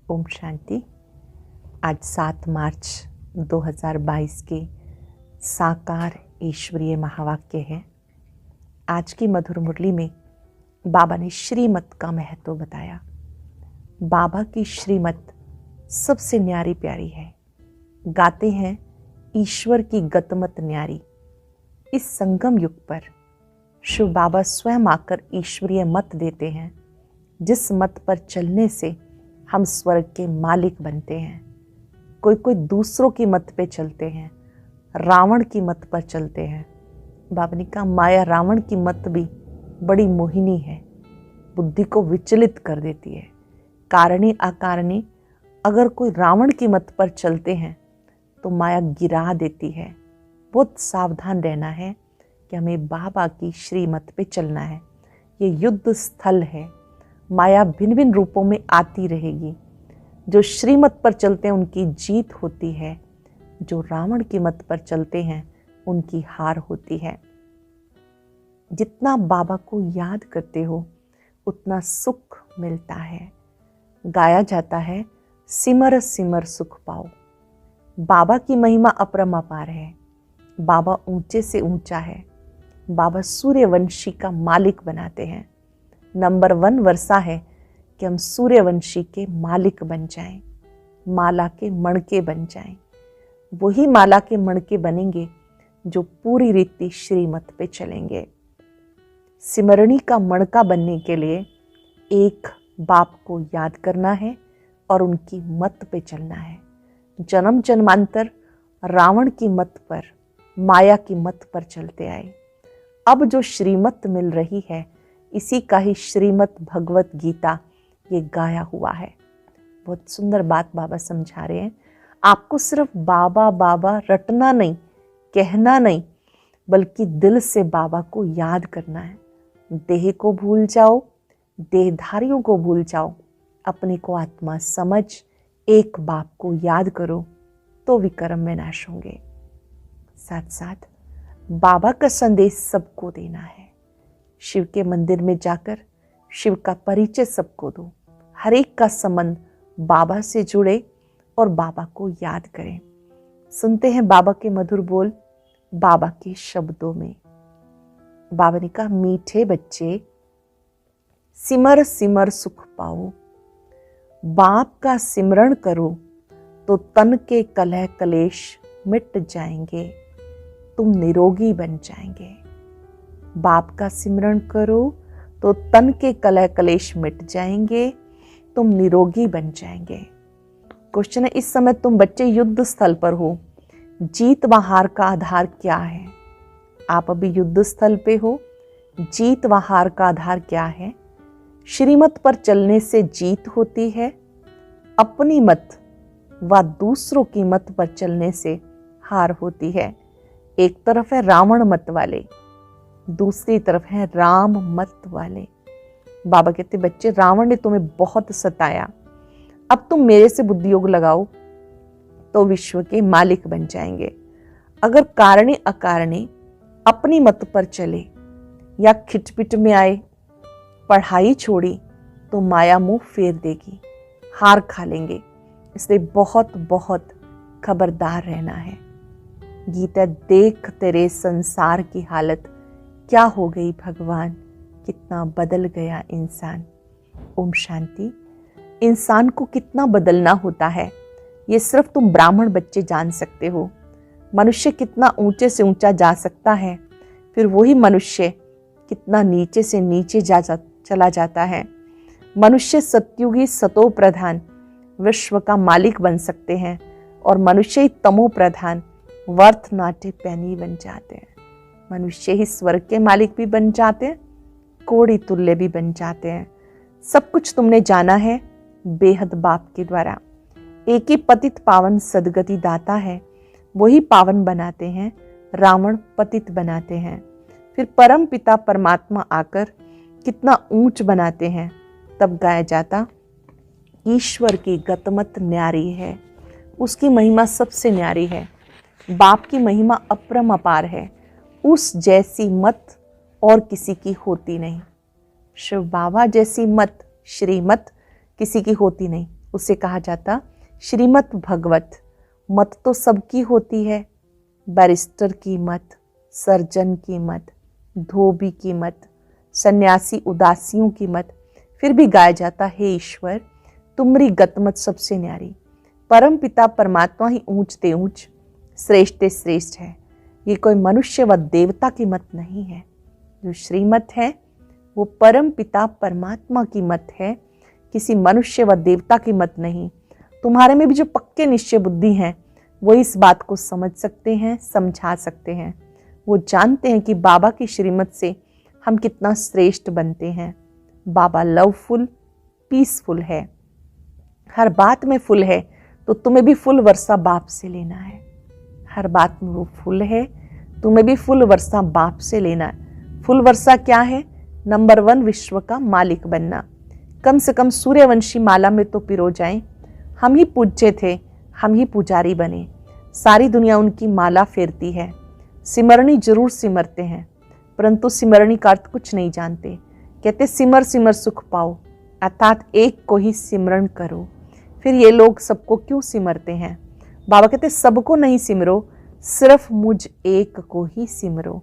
ओम शांति। आज 7 मार्च 2022 के साकार ईश्वरीय महावाक्य है। आज की मधुर मुरली में बाबा ने श्रीमत का महत्व बताया। बाबा की श्रीमत सबसे न्यारी प्यारी है। गाते हैं ईश्वर की गतमत न्यारी। इस संगम युग पर शिव बाबा स्वयं आकर ईश्वरीय मत देते हैं, जिस मत पर चलने से हम स्वर्ग के मालिक बनते हैं। कोई कोई दूसरों की मत पे चलते हैं, रावण की मत पर चलते हैं। बाबा ने कहा माया रावण की मत भी बड़ी मोहिनी है, बुद्धि को विचलित कर देती है। कारणी अकारणी अगर कोई रावण की मत पर चलते हैं तो माया गिरा देती है। बहुत सावधान रहना है कि हमें बाबा की श्रीमत पे चलना है। ये युद्ध स्थल है। माया भिन्न भिन्न रूपों में आती रहेगी। जो श्रीमत पर चलते हैं उनकी जीत होती है, जो रावण की मत पर चलते हैं उनकी हार होती है। जितना बाबा को याद करते हो उतना सुख मिलता है। गाया जाता है सिमर सिमर सुख पाओ। बाबा की महिमा अपरंपार है। बाबा ऊंचे से ऊंचा है। बाबा सूर्यवंशी का मालिक बनाते हैं। नंबर 1 वर्षा है कि हम सूर्यवंशी के मालिक बन जाएं, माला के मणके बन जाएं। वही माला के मणके बनेंगे जो पूरी रीति श्रीमत पे चलेंगे। सिमरणी का मणका बनने के लिए एक बाप को याद करना है और उनकी मत पे चलना है। जन्म जन्मांतर रावण की मत पर, माया की मत पर चलते आए। अब जो श्रीमत मिल रही है इसी का ही श्रीमत भगवत गीता ये गाया हुआ है। बहुत सुंदर बात बाबा समझा रहे हैं। आपको सिर्फ बाबा बाबा रटना नहीं, कहना नहीं, बल्कि दिल से बाबा को याद करना है। देह को भूल जाओ, देहधारियों को भूल जाओ, अपने को आत्मा समझ एक बाप को याद करो तो विक्रम में नाश होंगे। साथ साथ बाबा का संदेश सबको देना है। शिव के मंदिर में जाकर शिव का परिचय सबको दो। हर एक का संबंध बाबा से जुड़े और बाबा को याद करें। सुनते हैं बाबा के मधुर बोल बाबा के शब्दों में। बाबा ने कहा मीठे बच्चे सिमर सिमर सुख पाओ। बाप का सिमरण करो तो तन के कलह कलेश मिट जाएंगे, तुम निरोगी बन जाएंगे। बाप का सिमरण करो तो तन के कलह कलेश मिट जाएंगे, तुम निरोगी बन जाएंगे। क्वेश्चन है, इस समय तुम बच्चे युद्ध स्थल पर हो। जीत व हार का आधार क्या है? आप अभी युद्ध स्थल पे हो। जीत व हार का आधार क्या है? श्रीमत पर चलने से जीत होती है। अपनी मत व दूसरों की मत पर चलने से हार होती है। एक तरफ है रावण मत वाले, दूसरी तरफ है राम मत वाले। बाबा कहते बच्चे रावण ने तुम्हें बहुत सताया, अब तुम मेरे से बुद्धि योग लगाओ तो विश्व के मालिक बन जाएंगे। अगर कारणे अकारणे अपनी मत पर चले या खिटपिट में आए, पढ़ाई छोड़ी तो माया मुंह फेर देगी, हार खा लेंगे। इसलिए बहुत बहुत खबरदार रहना है। गीता देख तेरे संसार की हालत क्या हो गई भगवान, कितना बदल गया इंसान। ओम शांति। इंसान को कितना बदलना होता है ये सिर्फ तुम ब्राह्मण बच्चे जान सकते हो। मनुष्य कितना ऊंचे से ऊंचा जा सकता है, फिर वही मनुष्य कितना नीचे से नीचे चला जाता है। मनुष्य सत्युगी सतो प्रधान विश्व का मालिक बन सकते हैं और मनुष्य ही तमो प्रधान वर्थ नाटे पैनी बन जाते हैं। मनुष्य ही स्वर्ग के मालिक भी बन जाते हैं, कोड़ी तुल्य भी बन जाते हैं। सब कुछ तुमने जाना है बेहद बाप के द्वारा। एक ही पतित पावन सदगति दाता है, वही पावन बनाते हैं, रावण पतित बनाते हैं। फिर परम पिता परमात्मा आकर कितना ऊंच बनाते हैं। तब गाया जाता ईश्वर की गतमत न्यारी है, उसकी महिमा सबसे न्यारी है। बाप की महिमा अपरंपार है, उस जैसी मत और किसी की होती नहीं। शिव बाबा जैसी मत श्रीमत किसी की होती नहीं। उसे कहा जाता श्रीमत भगवत। मत तो सबकी होती है, बैरिस्टर की मत, सर्जन की मत, धोबी की मत, सन्यासी उदासियों की मत, फिर भी गाया जाता हे ईश्वर तुमरी गतमत सबसे न्यारी। परम पिता परमात्मा ही ऊंच ते ऊंच, श्रेष्ठ ते श्रेष्ठ है। ये कोई मनुष्य व देवता की मत नहीं है। जो श्रीमत है वो परम पिता परमात्मा की मत है, किसी मनुष्य व देवता की मत नहीं। तुम्हारे में भी जो पक्के निश्चय बुद्धि हैं वो इस बात को समझ सकते हैं, समझा सकते हैं। वो जानते हैं कि बाबा की श्रीमत से हम कितना श्रेष्ठ बनते हैं। बाबा लवफुल, पीसफुल है, हर बात में फुल है, तो तुम्हें भी फुल वर्षा बाप से लेना है। हर बात में वो फुल है, तुम्हें भी फुल वर्षा बाप से लेना है। फुल वर्षा क्या है? नंबर 1 विश्व का मालिक बनना। कम से कम सूर्यवंशी माला में तो पिरो जाएं। हम ही पूज्य थे, हम ही पुजारी बने। सारी दुनिया उनकी माला फेरती है। सिमरनी जरूर सिमरते हैं, परंतु सिमरनी का अर्थ कुछ नहीं जानते। कहते सिमर सिमर सुख पाओ, अर्थात एक को ही सिमरण करो। फिर ये लोग सबको क्यों सिमरते हैं? बाबा कहते सबको नहीं सिमरो, सिर्फ मुझ एक को ही सिमरो।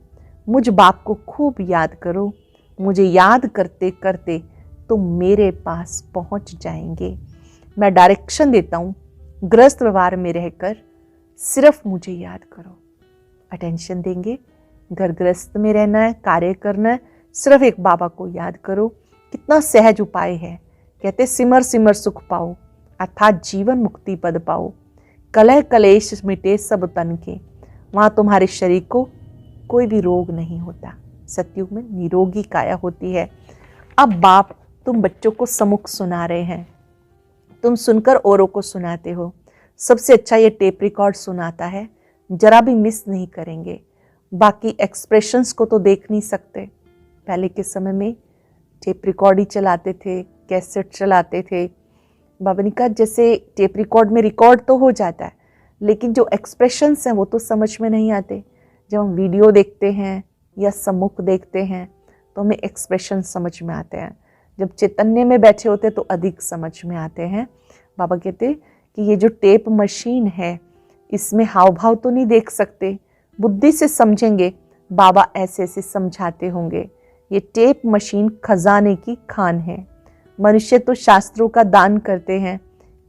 मुझ बाप को खूब याद करो। मुझे याद करते करते तुम मेरे पास पहुंच जाएंगे। मैं डायरेक्शन देता हूँ, गृहस्थ व्यवहार में रहकर सिर्फ मुझे याद करो। अटेंशन देंगे, घर गृहस्थ में रहना है, कार्य करना है, सिर्फ एक बाबा को याद करो। कितना सहज उपाय है। कहते सिमर सिमर सुख पाओ, अर्थात जीवन मुक्ति पद पाओ। कलह कलेश मिटे सब तन के, वहाँ तुम्हारे शरीर को कोई भी रोग नहीं होता। सतयुग में निरोगी काया होती है। अब बाप तुम बच्चों को सम्मुख सुना रहे हैं, तुम सुनकर औरों को सुनाते हो। सबसे अच्छा ये टेप रिकॉर्ड सुनाता है, जरा भी मिस नहीं करेंगे। बाकी एक्सप्रेशंस को तो देख नहीं सकते। पहले के समय में टेप रिकॉर्ड ही चलाते थे, कैसेट चलाते थे। बाबा ने कहा जैसे टेप रिकॉर्ड में रिकॉर्ड तो हो जाता है, लेकिन जो एक्सप्रेशंस हैं वो तो समझ में नहीं आते। जब हम वीडियो देखते हैं या सम्मुख देखते हैं तो हमें एक्सप्रेशन समझ में आते हैं। जब चैतन्य में बैठे होते तो अधिक समझ में आते हैं। बाबा कहते कि ये जो टेप मशीन है इसमें हाव भाव तो नहीं देख सकते, बुद्धि से समझेंगे। बाबा ऐसे ऐसे समझाते होंगे। ये टेप मशीन खजाने की खान है। मनुष्य तो शास्त्रों का दान करते हैं,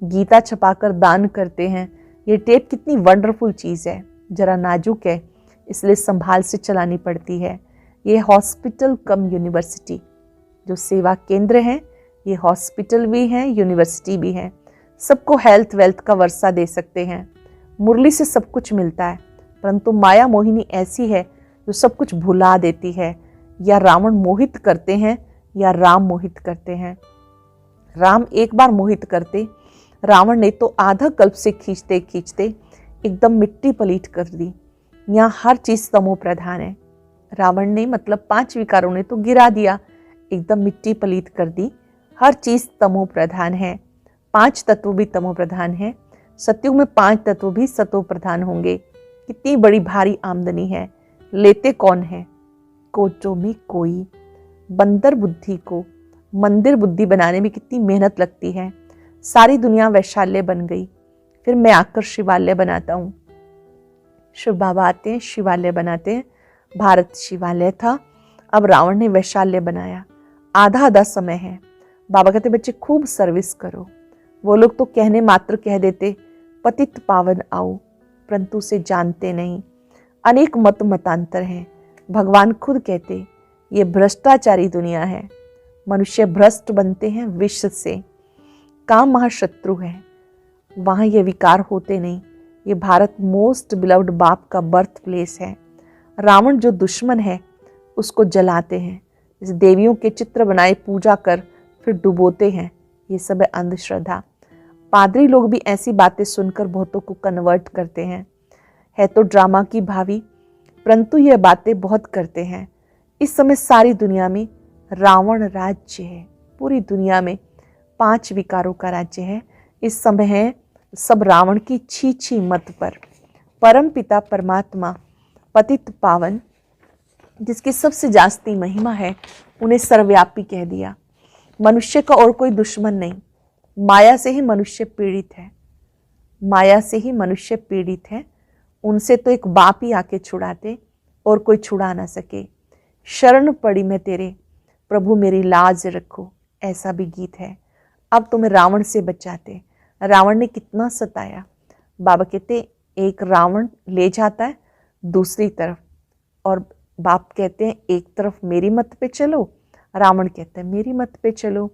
गीता छपाकर दान करते हैं। ये टेप कितनी वंडरफुल चीज़ है, जरा नाजुक है, इसलिए संभाल से चलानी पड़ती है। ये हॉस्पिटल कम यूनिवर्सिटी जो सेवा केंद्र है, ये हॉस्पिटल भी हैं, यूनिवर्सिटी भी है। सबको हेल्थ वेल्थ का वर्षा दे सकते हैं। मुरली से सब कुछ मिलता है, परंतु माया मोहिनी ऐसी है जो सब कुछ भुला देती है। या रावण मोहित करते हैं या राम मोहित करते हैं। राम एक बार मोहित करते, रावण ने तो आधा कल्प से खींचते खींचते एकदम मिट्टी पलीट कर दी। यहाँ हर चीज तमो प्रधान है। रावण ने मतलब 5 विकारों ने तो गिरा दिया, एकदम मिट्टी पलीत कर दी। हर चीज तमो प्रधान है। 5 तत्व भी तमो प्रधान है। सतयुग में 5 तत्व भी सतो प्रधान होंगे। कितनी बड़ी भारी आमदनी है, लेते कौन है? कोचों में कोई। बंदर बुद्धि को मंदिर बुद्धि बनाने में कितनी मेहनत लगती है। सारी दुनिया वैशाल्य बन गई, फिर मैं आकर शिवालय बनाता हूँ। शिव बाबा आते हैं, शिवालय बनाते हैं। भारत शिवालय था, अब रावण ने वैशाल्य बनाया। आधा आधा समय है। बाबा कहते बच्चे खूब सर्विस करो। वो लोग तो कहने मात्र कह देते पतित पावन आओ, परंतु उसे जानते नहीं। अनेक मत मतांतर हैं। भगवान खुद कहते ये भ्रष्टाचारी दुनिया है। मनुष्य भ्रष्ट बनते हैं विष से। काम महाशत्रु है, वहाँ ये विकार होते नहीं। ये भारत मोस्ट बिलव्ड बाप का बर्थ प्लेस है। रावण जो दुश्मन है उसको जलाते हैं। इस देवियों के चित्र बनाए पूजा कर फिर डुबोते हैं। ये सब है अंधश्रद्धा। पादरी लोग भी ऐसी बातें सुनकर बहुतों को कन्वर्ट करते हैं। है तो ड्रामा की भावी, परंतु ये बातें बहुत करते हैं। इस समय सारी दुनिया में रावण राज्य है। पूरी दुनिया में 5 विकारों का राज्य है। इस समय है सब रावण की छी छी मत पर। परम पिता परमात्मा पतित पावन जिसकी सबसे जास्ती महिमा है, उन्हें सर्वव्यापी कह दिया। मनुष्य का और कोई दुश्मन नहीं। माया से ही मनुष्य पीड़ित है, माया से ही मनुष्य पीड़ित है। उनसे तो एक बाप ही आके छुड़ाते और कोई छुड़ा ना सके। शरण पड़ी मैं तेरे, प्रभु मेरी लाज रखो, ऐसा भी गीत है। अब तुम्हें रावण से बचाते। रावण ने कितना सताया। बाबा कहते एक रावण ले जाता है दूसरी तरफ, और बाप कहते हैं एक तरफ मेरी मत पे चलो, रावण कहता है मेरी मत पे चलो।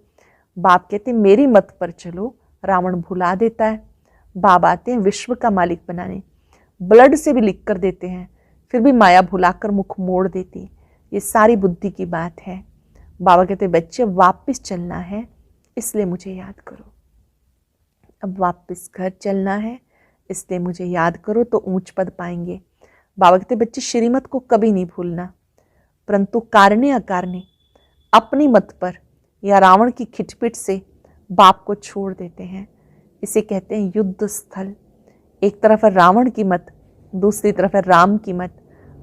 बाप कहते हैं मेरी मत पर चलो, रावण भुला देता है। बाप आते हैं विश्व का मालिक बनाने, ब्लड से भी लिख कर देते हैं, फिर भी माया भुलाकर मुख मोड़ देती। ये सारी बुद्धि की बात है। बाबा कहते बच्चे वापस चलना है, इसलिए मुझे याद करो। अब वापस घर चलना है, इसलिए मुझे याद करो तो ऊंच पद पाएंगे। बाबा कहते बच्चे श्रीमत को कभी नहीं भूलना, परंतु कारणे अकारणे अपनी मत पर या रावण की खिटपिट से बाप को छोड़ देते हैं। इसे कहते हैं युद्ध स्थल। एक तरफ है रावण की मत, दूसरी तरफ है राम की मत।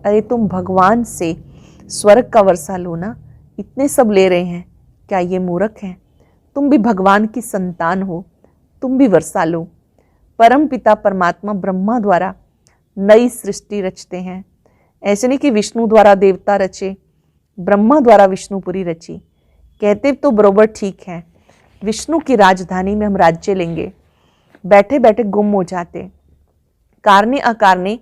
अरे तुम भगवान से स्वर्ग का वर्षा लो ना, इतने सब ले रहे हैं, क्या ये मूर्ख हैं? तुम भी भगवान की संतान हो, तुम भी वर्षा लो। परम पिता परमात्मा ब्रह्मा द्वारा नई सृष्टि रचते हैं। ऐसे नहीं कि विष्णु द्वारा देवता रचे, ब्रह्मा द्वारा विष्णुपुरी रची। कहते तो बरोबर ठीक है, विष्णु की राजधानी में हम राज्य लेंगे। बैठे बैठे गुम हो जाते, कारणे अकारणे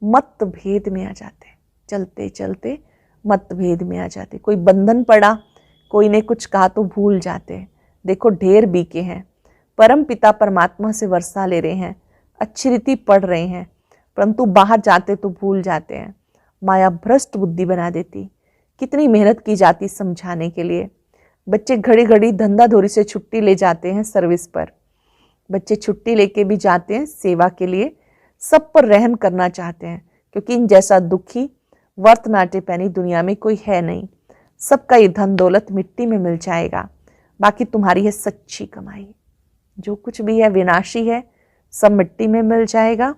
मतभेद में आ जाते, चलते चलते मतभेद में आ जाते। कोई बंधन पड़ा, कोई ने कुछ कहा तो भूल जाते। देखो ढेर बीके हैं, परम पिता परमात्मा से वर्षा ले रहे हैं, अच्छी रीति पढ़ रहे हैं, परंतु बाहर जाते तो भूल जाते हैं। माया भ्रष्ट बुद्धि बना देती। कितनी मेहनत की जाती समझाने के लिए। बच्चे घड़ी घड़ी धंधाधोरी से छुट्टी ले जाते हैं सर्विस पर, बच्चे छुट्टी लेके भी जाते हैं सेवा के लिए, सब पर रहम करना चाहते हैं, क्योंकि इन जैसा दुखी वर्त नाटे पैनी दुनिया में कोई है नहीं। सबका ये धन दौलत मिट्टी में मिल जाएगा, बाकी तुम्हारी है सच्ची कमाई। जो कुछ भी है विनाशी है, सब मिट्टी में मिल जाएगा।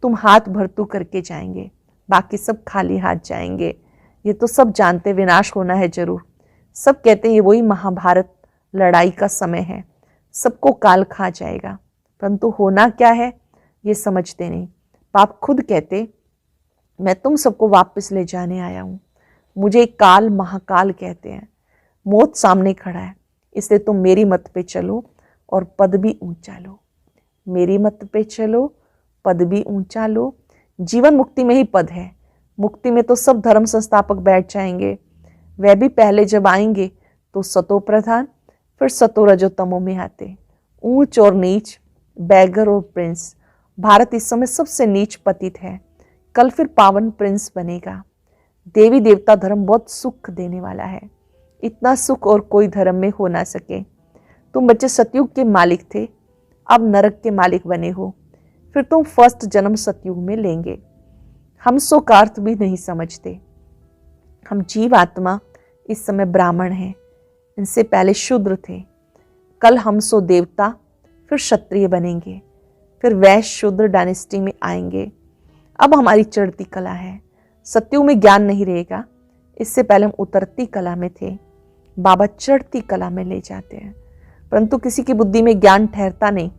तुम हाथ भरतू करके जाएंगे, बाकी सब खाली हाथ जाएंगे। ये तो सब जानते विनाश होना है जरूर। सब कहते हैं ये वही महाभारत लड़ाई का समय है, सबको काल खा जाएगा, परंतु होना क्या है ये समझते नहीं। बाप खुद कहते मैं तुम सबको वापस ले जाने आया हूँ। मुझे काल महाकाल कहते हैं। मौत सामने खड़ा है, इसलिए तुम मेरी मत पे चलो और पद भी ऊंचा लो। मेरी मत पे चलो, पद भी ऊंचा लो। जीवन मुक्ति में ही पद है। मुक्ति में तो सब धर्म संस्थापक बैठ जाएंगे, वह भी पहले जब आएंगे तो सतो प्रधान, फिर सतो रजो तमो में आते। ऊंच और नीच, बैगर और प्रिंस। भारत इस समय सबसे नीच पतित है, कल फिर पावन प्रिंस बनेगा। देवी देवता धर्म बहुत सुख देने वाला है, इतना सुख और कोई धर्म में हो ना सके। तुम बच्चे सतयुग के मालिक थे, अब नरक के मालिक बने हो, फिर तुम फर्स्ट जन्म सतयुग में लेंगे। हम सो का अर्थ भी नहीं समझते। हम जीव आत्मा इस समय ब्राह्मण हैं, इनसे पहले शूद्र थे। कल हम सो देवता, फिर क्षत्रिय बनेंगे, फिर वैश्य शूद्र डायनेस्टी में आएंगे। अब हमारी चढ़ती कला है, सतयुग में ज्ञान नहीं रहेगा। इससे पहले हम उतरती कला में थे, बाबा चढ़ती कला में ले जाते हैं। परंतु किसी की बुद्धि में ज्ञान ठहरता नहीं,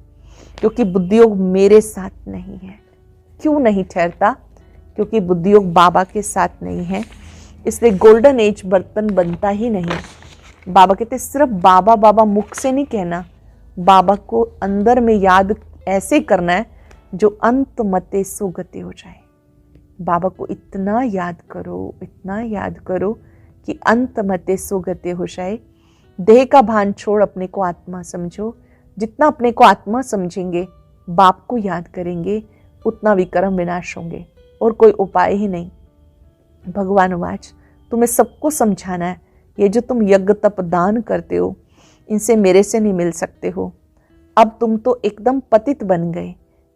क्योंकि बुद्धियोग मेरे साथ नहीं है। क्यों नहीं ठहरता? क्योंकि बुद्धियोग बाबा के साथ नहीं है, इसलिए गोल्डन एज बर्तन बनता ही नहीं। बाबा कहते सिर्फ बाबा बाबा मुख से नहीं कहना, बाबा को अंदर में याद ऐसे करना है जो अंत मते सुगति हो जाए। बाबा को इतना याद करो, इतना याद करो कि अंत मते सुगति हो जाए। देह का भान छोड़ अपने को आत्मा समझो। जितना अपने को आत्मा समझेंगे, बाप को याद करेंगे, उतना विक्रम विनाश होंगे, और कोई उपाय ही नहीं। भगवान वाच तुम्हें सबको समझाना है, ये जो तुम यज्ञ तप दान करते हो, इनसे मेरे से नहीं मिल सकते हो। अब तुम तो एकदम पतित बन गए,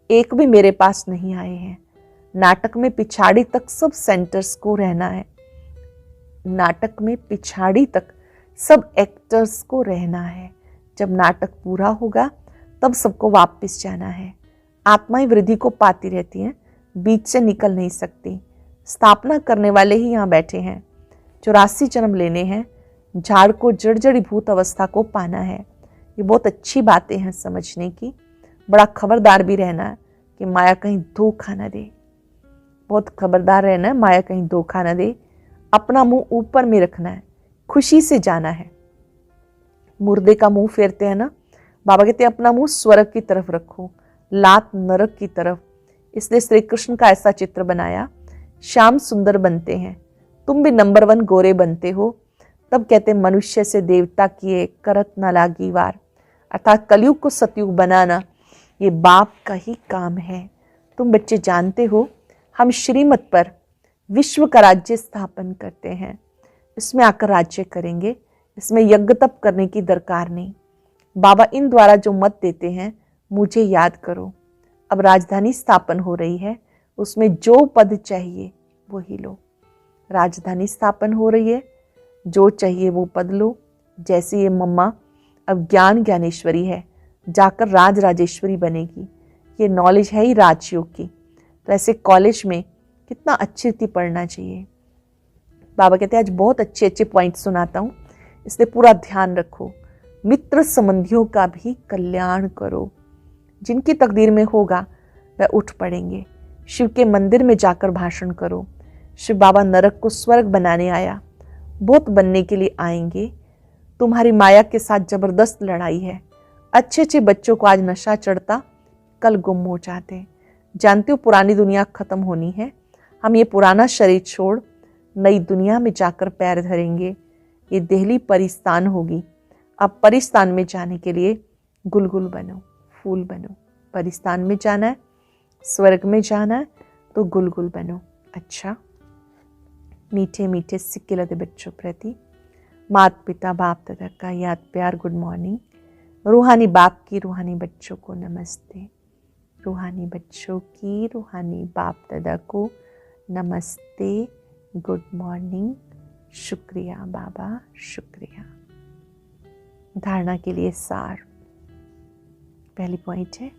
एक भी मेरे पास नहीं आए हैं। नाटक में पिछाड़ी तक सब सेंटर्स को रहना है, नाटक में पिछाड़ी तक सब एक्टर्स को रहना है। जब नाटक पूरा होगा तब सबको वापस जाना है। आत्माएं वृद्धि को पाती रहती हैं, बीच से निकल नहीं सकती। स्थापना करने वाले ही यहाँ बैठे हैं। 84 जन्म लेने हैं, झाड़ को जड़जड़ीभूत अवस्था को पाना है। ये बहुत अच्छी बातें हैं समझने की। बड़ा खबरदार भी रहना है कि माया कहीं धोखा न दे। बहुत खबरदार रहना है, माया कहीं धोखा न दे। अपना मुंह ऊपर में रखना है, खुशी से जाना है। मुर्दे का मुंह फेरते हैं ना, बाबा कहते हैं अपना मुंह स्वर्ग की तरफ रखो, लात नरक की तरफ। इसलिए श्री कृष्ण का ऐसा चित्र बनाया, श्याम सुंदर बनते हैं, तुम भी नंबर 1 गोरे बनते हो। तब कहते मनुष्य से देवता किए करत न लागी वार, अर्थात कलयुग को सतयुग बनाना ये बाप का ही काम है। तुम बच्चे जानते हो हम श्रीमत पर विश्व का राज्य स्थापन करते हैं, इसमें आकर राज्य करेंगे, इसमें यज्ञ तप करने की दरकार नहीं। बाबा इन द्वारा जो मत देते हैं मुझे याद करो। अब राजधानी स्थापन हो रही है, उसमें जो पद चाहिए वही लो। राजधानी स्थापन हो रही है, जो चाहिए वो पद लो। जैसे ये मम्मा अब ज्ञान ज्ञानेश्वरी है, जाकर राज राजेश्वरी बनेगी। ये नॉलेज है ही राजयोग की, तो ऐसे कॉलेज में कितना अच्छी रीति पढ़ना चाहिए। बाबा कहते हैं आज बहुत अच्छे अच्छे पॉइंट सुनाता हूँ, इसलिए पूरा ध्यान रखो। मित्र संबंधियों का भी कल्याण करो, जिनकी तकदीर में होगा वह उठ पड़ेंगे। शिव के मंदिर में जाकर भाषण करो। शिव बाबा नरक को स्वर्ग बनाने आया, बहुत बनने के लिए आएंगे। तुम्हारी माया के साथ जबरदस्त लड़ाई है। अच्छे अच्छे बच्चों को आज नशा चढ़ता, कल गुम हो जाते। जानते हो पुरानी दुनिया खत्म होनी है, हम ये पुराना शरीर छोड़ नई दुनिया में जाकर पैर धरेंगे। ये देहली परिस्तान होगी। अब परिस्तान में जाने के लिए गुलगुल बनो, फूल बनो। परिस्तान में जाना है, स्वर्ग में जाना है तो गुलगुल बनो। अच्छा, मीठे मीठे सिक्के लदे बच्चों प्रति माता पिता बाप दादा का याद प्यार गुड मॉर्निंग। रूहानी बाप की रूहानी बच्चों को नमस्ते। रूहानी बच्चों की रूहानी बाप दादा को नमस्ते, गुड मॉर्निंग। शुक्रिया बाबा, शुक्रिया। धारणा के लिए सार। पहली पॉइंट है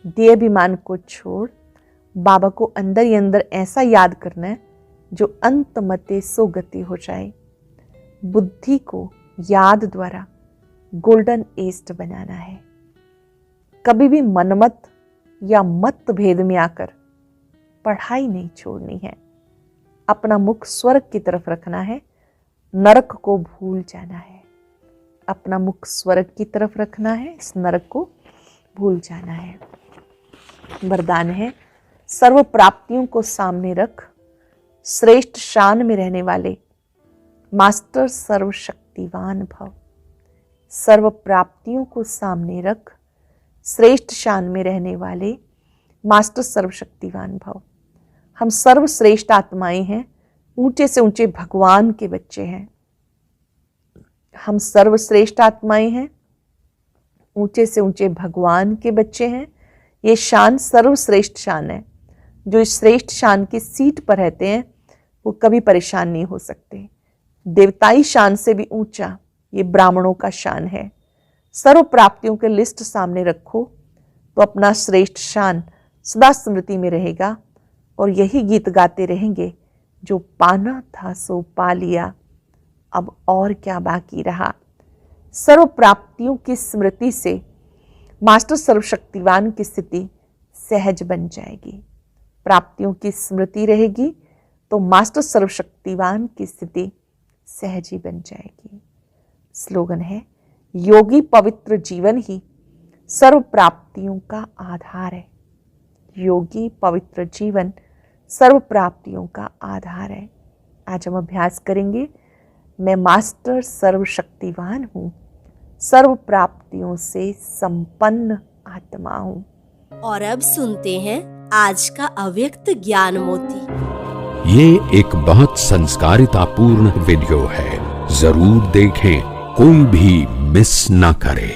देह अभिमान को छोड़ बाबा को अंदर ही अंदर ऐसा याद करना है जो अंत मते सो गति हो जाए। बुद्धि को याद द्वारा गोल्डन एस्ट बनाना है। कभी भी मनमत या मत भेद में आकर पढ़ाई नहीं छोड़नी है। अपना मुख स्वर्ग की तरफ रखना है, नरक को भूल जाना है। अपना मुख स्वर्ग की तरफ रखना है, इस नरक को भूल जाना है। वरदान है सर्व प्राप्तियों को सामने रख श्रेष्ठ शान में रहने वाले मास्टर सर्वशक्तिवान भव। सर्व प्राप्तियों को सामने रख श्रेष्ठ शान में रहने वाले मास्टर सर्वशक्तिवान भव। हम सर्वश्रेष्ठ आत्माएं हैं, ऊंचे से ऊंचे भगवान के बच्चे हैं। हम सर्वश्रेष्ठ आत्माएं हैं, ऊंचे से ऊंचे भगवान के बच्चे हैं। ये शान सर्वश्रेष्ठ शान है। जो इस श्रेष्ठ शान की सीट पर रहते हैं वो कभी परेशान नहीं हो सकते। देवताई शान से भी ऊंचा ये ब्राह्मणों का शान है। सर्व प्राप्तियों के लिस्ट सामने रखो तो अपना श्रेष्ठ शान सदा स्मृति में रहेगा और यही गीत गाते रहेंगे, जो पाना था सो पा लिया, अब और क्या बाकी रहा। सर्व प्राप्तियों की स्मृति से मास्टर सर्वशक्तिवान की स्थिति सहज बन जाएगी। प्राप्तियों की स्मृति रहेगी तो मास्टर सर्वशक्तिवान की स्थिति सहज ही बन जाएगी। स्लोगन है योगी पवित्र जीवन ही सर्व प्राप्तियों का आधार है। योगी पवित्र जीवन सर्व प्राप्तियों का आधार है। आज हम अभ्यास करेंगे, मैं मास्टर सर्वशक्तिवान हूँ, सर्व प्राप्तियों से संपन्न आत्मा हूँ। और अब सुनते हैं आज का अव्यक्त ज्ञान मोती। ये एक बहुत संस्कारितापूर्ण वीडियो है, जरूर देखें, कोई भी मिस ना करे।